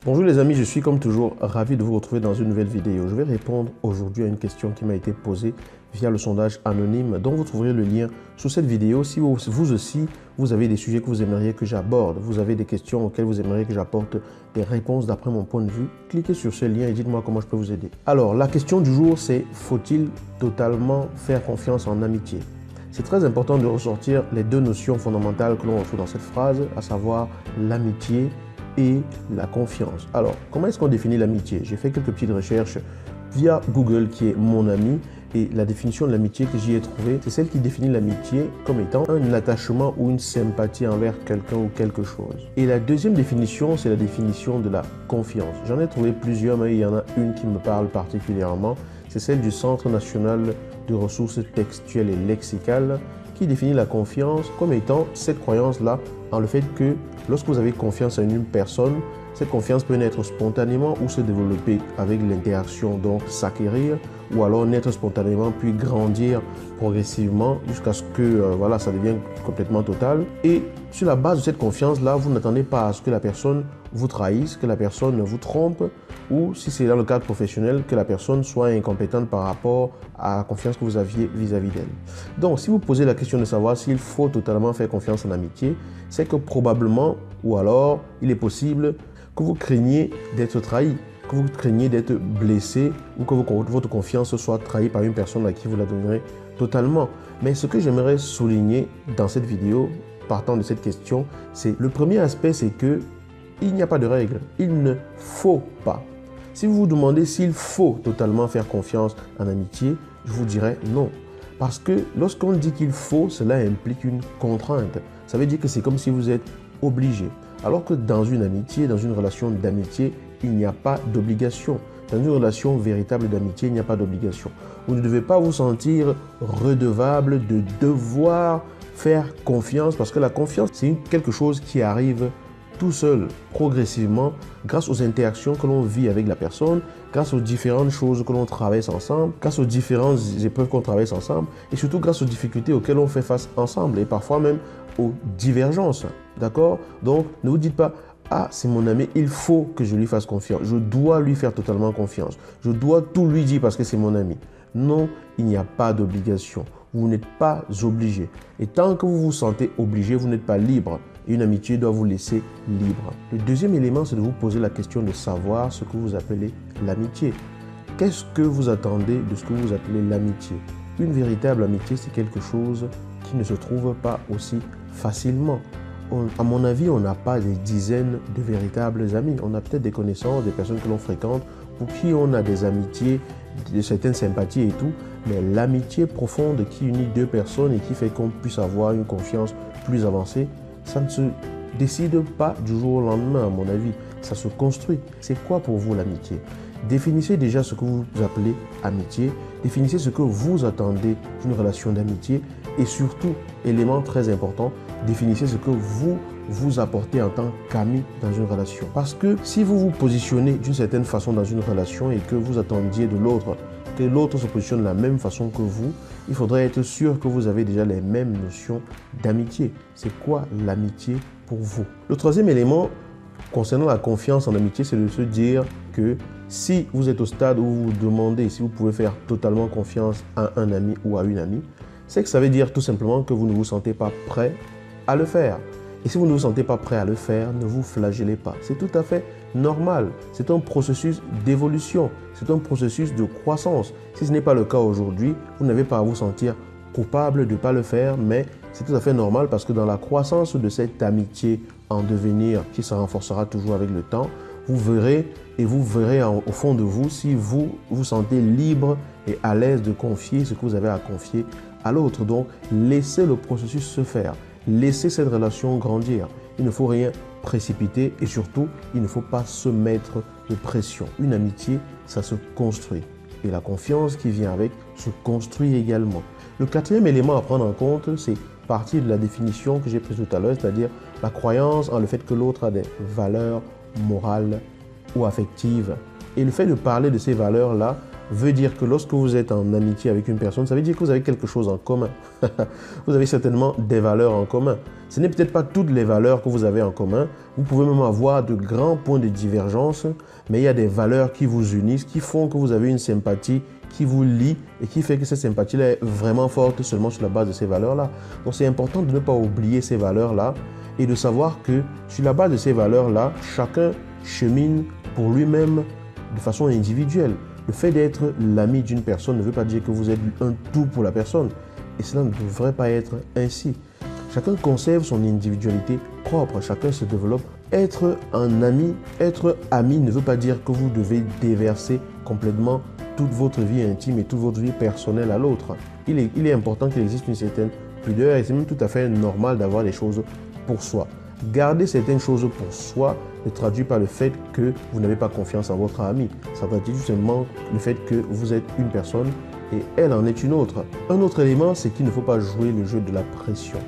Bonjour les amis, je suis comme toujours ravi de vous retrouver dans une nouvelle vidéo. Je vais répondre aujourd'hui à une question qui m'a été posée via le sondage anonyme dont vous trouverez le lien sous cette vidéo. Si vous aussi, vous avez des sujets que vous aimeriez que j'aborde, vous avez des questions auxquelles vous aimeriez que j'apporte des réponses d'après mon point de vue, cliquez sur ce lien et dites-moi comment je peux vous aider. Alors, la question du jour, c'est faut-il totalement faire confiance en amitié? C'est très important de ressortir les deux notions fondamentales que l'on retrouve dans cette phrase, à savoir l'amitié et la confiance. Alors, comment est-ce qu'on définit l'amitié? J'ai fait quelques petites recherches via Google, qui est mon ami, et la définition de l'amitié que j'y ai trouvée, c'est celle qui définit l'amitié comme étant un attachement ou une sympathie envers quelqu'un ou quelque chose. Et la deuxième définition, c'est la définition de la confiance. J'en ai trouvé plusieurs, mais il y en a une qui me parle particulièrement. C'est celle du Centre national de ressources textuelles et lexicales, qui définit la confiance comme étant cette croyance-là en le fait que lorsque vous avez confiance en une personne, cette confiance peut naître spontanément ou se développer avec l'interaction, donc s'acquérir, ou alors naître spontanément puis grandir progressivement jusqu'à ce que ça devienne complètement total. Et sur la base de cette confiance-là, vous n'attendez pas à ce que la personne vous trahisse, que la personne vous trompe, ou si c'est dans le cadre professionnel, que la personne soit incompétente par rapport à la confiance que vous aviez vis-à-vis d'elle. Donc, si vous posez la question de savoir s'il faut totalement faire confiance en amitié, c'est que probablement, ou alors, il est possible que vous craigniez d'être trahi, que vous craigniez d'être blessé ou que votre confiance soit trahie par une personne à qui vous la donnerez totalement. Mais ce que j'aimerais souligner dans cette vidéo, partant de cette question, c'est le premier aspect, c'est que il n'y a pas de règle. Il ne faut pas. Si vous vous demandez s'il faut totalement faire confiance en amitié, je vous dirais non. Parce que lorsqu'on dit qu'il faut, cela implique une contrainte. Ça veut dire que c'est comme si vous êtes obligé. Alors que dans une amitié, dans une relation d'amitié, il n'y a pas d'obligation. Dans une relation véritable d'amitié, il n'y a pas d'obligation. Vous ne devez pas vous sentir redevable de devoir faire confiance parce que la confiance, c'est quelque chose qui arrive tout seul, progressivement, grâce aux interactions que l'on vit avec la personne, grâce aux différentes choses que l'on traverse ensemble, grâce aux différentes épreuves qu'on traverse ensemble, et surtout grâce aux difficultés auxquelles on fait face ensemble, et parfois même aux divergences. D'accord? Donc, ne vous dites pas, ah, c'est mon ami, il faut que je lui fasse confiance. Je dois lui faire totalement confiance. Je dois tout lui dire parce que c'est mon ami. Non, il n'y a pas d'obligation. Vous n'êtes pas obligé. Et tant que vous vous sentez obligé, vous n'êtes pas libre. Une amitié doit vous laisser libre. Le deuxième élément, c'est de vous poser la question de savoir ce que vous appelez l'amitié. Qu'est-ce que vous attendez de ce que vous appelez l'amitié? Une véritable amitié, c'est quelque chose qui ne se trouve pas aussi facilement. À mon avis, on n'a pas des dizaines de véritables amis. On a peut-être des connaissances, des personnes que l'on fréquente, pour qui on a des amitiés, de certaines sympathies et tout. Mais l'amitié profonde qui unit deux personnes et qui fait qu'on puisse avoir une confiance plus avancée, ça ne se décide pas du jour au lendemain, à mon avis. Ça se construit. C'est quoi pour vous l'amitié? Définissez déjà ce que vous appelez amitié. Définissez ce que vous attendez d'une relation d'amitié. Et surtout, élément très important, définissez ce que vous apportez en tant qu'ami dans une relation. Parce que si vous vous positionnez d'une certaine façon dans une relation et que vous attendiez de l'autre, que l'autre se positionne de la même façon que vous, il faudrait être sûr que vous avez déjà les mêmes notions d'amitié. C'est quoi l'amitié pour vous? Le troisième élément concernant la confiance en amitié, c'est de se dire que si vous êtes au stade où vous vous demandez si vous pouvez faire totalement confiance à un ami ou à une amie, c'est que ça veut dire tout simplement que vous ne vous sentez pas prêt à le faire. Et si vous ne vous sentez pas prêt à le faire, ne vous flagellez pas. C'est tout à fait normal. C'est un processus d'évolution. C'est un processus de croissance. Si ce n'est pas le cas aujourd'hui, vous n'avez pas à vous sentir coupable de ne pas le faire, mais c'est tout à fait normal parce que dans la croissance de cette amitié en devenir, qui se renforcera toujours avec le temps, vous verrez au fond de vous si vous vous sentez libre et à l'aise de confier ce que vous avez à confier à l'autre. Donc, laissez le processus se faire. Laissez cette relation grandir. Il ne faut rien précipiter et surtout, il ne faut pas se mettre de pression. Une amitié, ça se construit. Et la confiance qui vient avec se construit également. Le quatrième élément à prendre en compte, c'est partir de la définition que j'ai prise tout à l'heure, c'est-à-dire la croyance en le fait que l'autre a des valeurs morales ou affectives. Et le fait de parler de ces valeurs-là veut dire que lorsque vous êtes en amitié avec une personne, ça veut dire que vous avez quelque chose en commun. Vous avez certainement des valeurs en commun. Ce n'est peut-être pas toutes les valeurs que vous avez en commun. Vous pouvez même avoir de grands points de divergence, mais il y a des valeurs qui vous unissent, qui font que vous avez une sympathie qui vous lie et qui fait que cette sympathie-là est vraiment forte seulement sur la base de ces valeurs-là. Donc c'est important de ne pas oublier ces valeurs-là et de savoir que sur la base de ces valeurs-là, chacun chemine pour lui-même de façon individuelle. Le fait d'être l'ami d'une personne ne veut pas dire que vous êtes un tout pour la personne. Et cela ne devrait pas être ainsi. Chacun conserve son individualité propre, chacun se développe. Être ami ne veut pas dire que vous devez déverser complètement toute votre vie intime et toute votre vie personnelle à l'autre. Il est important qu'il existe une certaine pudeur et c'est même tout à fait normal d'avoir des choses pour soi. Garder certaines choses pour soi ne traduit pas le fait que vous n'avez pas confiance en votre ami. Ça traduit justement le fait que vous êtes une personne et elle en est une autre. Un autre élément, c'est qu'il ne faut pas jouer le jeu de la pression.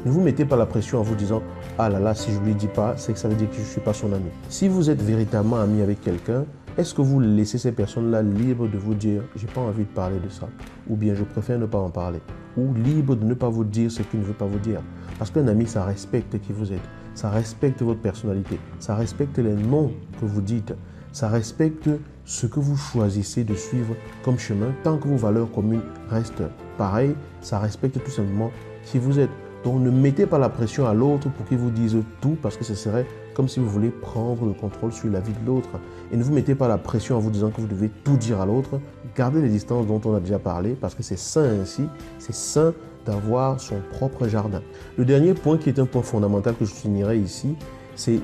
Ne vous mettez pas la pression en vous disant « Ah là là, si je ne lui dis pas, c'est que ça veut dire que je ne suis pas son ami ». Si vous êtes véritablement ami avec quelqu'un, est-ce que vous laissez ces personnes-là libres de vous dire « J'ai pas envie de parler de ça » ou bien « Je préfère ne pas en parler » ou libre de ne pas vous dire ce qu'il ne veut pas vous dire. Parce qu'un ami, ça respecte qui vous êtes, ça respecte votre personnalité, ça respecte les noms que vous dites, ça respecte ce que vous choisissez de suivre comme chemin tant que vos valeurs communes restent pareilles, ça respecte tout simplement qui vous êtes. Donc ne mettez pas la pression à l'autre pour qu'il vous dise tout parce que ce serait comme si vous voulez prendre le contrôle sur la vie de l'autre. Et ne vous mettez pas la pression en vous disant que vous devez tout dire à l'autre. Gardez les distances dont on a déjà parlé parce que c'est sain ainsi, c'est sain d'avoir son propre jardin. Le dernier point qui est un point fondamental que je soulignerai ici, c'est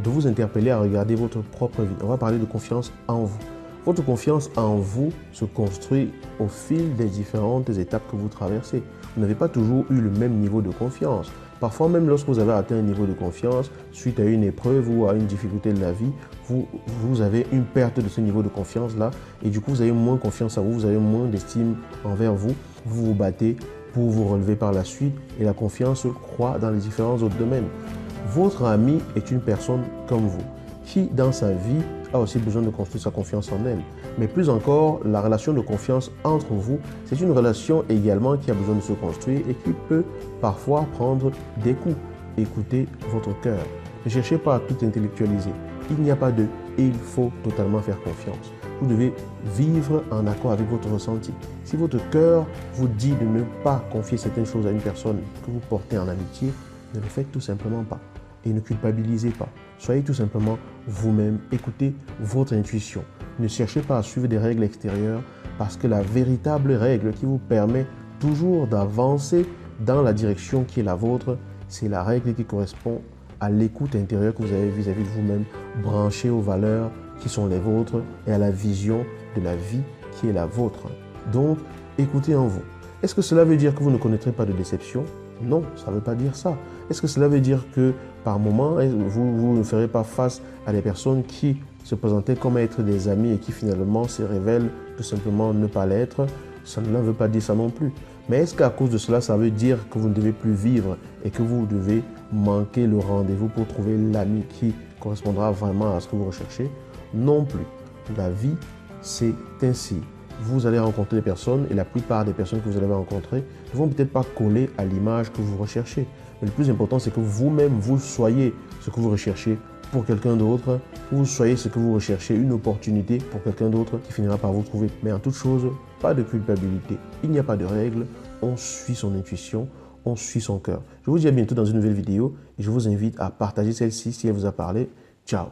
de vous interpeller à regarder votre propre vie. On va parler de confiance en vous. Votre confiance en vous se construit au fil des différentes étapes que vous traversez. Vous n'avez pas toujours eu le même niveau de confiance. Parfois, même lorsque vous avez atteint un niveau de confiance, suite à une épreuve ou à une difficulté de la vie, vous avez une perte de ce niveau de confiance-là et du coup, vous avez moins confiance en vous, vous avez moins d'estime envers vous. Vous vous battez pour vous relever par la suite et la confiance croît dans les différents autres domaines. Votre ami est une personne comme vous qui, dans sa vie, a aussi besoin de construire sa confiance en elle. Mais plus encore, la relation de confiance entre vous, c'est une relation également qui a besoin de se construire et qui peut parfois prendre des coups. Écoutez votre cœur. Ne cherchez pas à tout intellectualiser. Il n'y a pas de « il faut totalement faire confiance ». Vous devez vivre en accord avec votre ressenti. Si votre cœur vous dit de ne pas confier certaines choses à une personne que vous portez en amitié, ne le faites tout simplement pas. Et ne culpabilisez pas. Soyez tout simplement vous-même. Écoutez votre intuition. Ne cherchez pas à suivre des règles extérieures parce que la véritable règle qui vous permet toujours d'avancer dans la direction qui est la vôtre, c'est la règle qui correspond à l'écoute intérieure que vous avez vis-à-vis de vous-même, branchée aux valeurs qui sont les vôtres et à la vision de la vie qui est la vôtre. Donc, écoutez en vous. Est-ce que cela veut dire que vous ne connaîtrez pas de déception? Non, ça ne veut pas dire ça. Est-ce que cela veut dire que par moment, vous ne ferez pas face à des personnes qui se présentaient comme être des amis et qui finalement se révèlent tout simplement ne pas l'être? Ça ne veut pas dire ça non plus. Mais est-ce qu'à cause de cela, ça veut dire que vous ne devez plus vivre et que vous devez manquer le rendez-vous pour trouver l'ami qui correspondra vraiment à ce que vous recherchez? Non plus. La vie, c'est ainsi. Vous allez rencontrer des personnes et la plupart des personnes que vous allez rencontrer ne vont peut-être pas coller à l'image que vous recherchez. Mais le plus important, c'est que vous-même, vous soyez ce que vous recherchez pour quelqu'un d'autre, vous soyez ce que vous recherchez, une opportunité pour quelqu'un d'autre qui finira par vous trouver. Mais en toute chose, pas de culpabilité. Il n'y a pas de règles. On suit son intuition, on suit son cœur. Je vous dis à bientôt dans une nouvelle vidéo et je vous invite à partager celle-ci si elle vous a parlé. Ciao!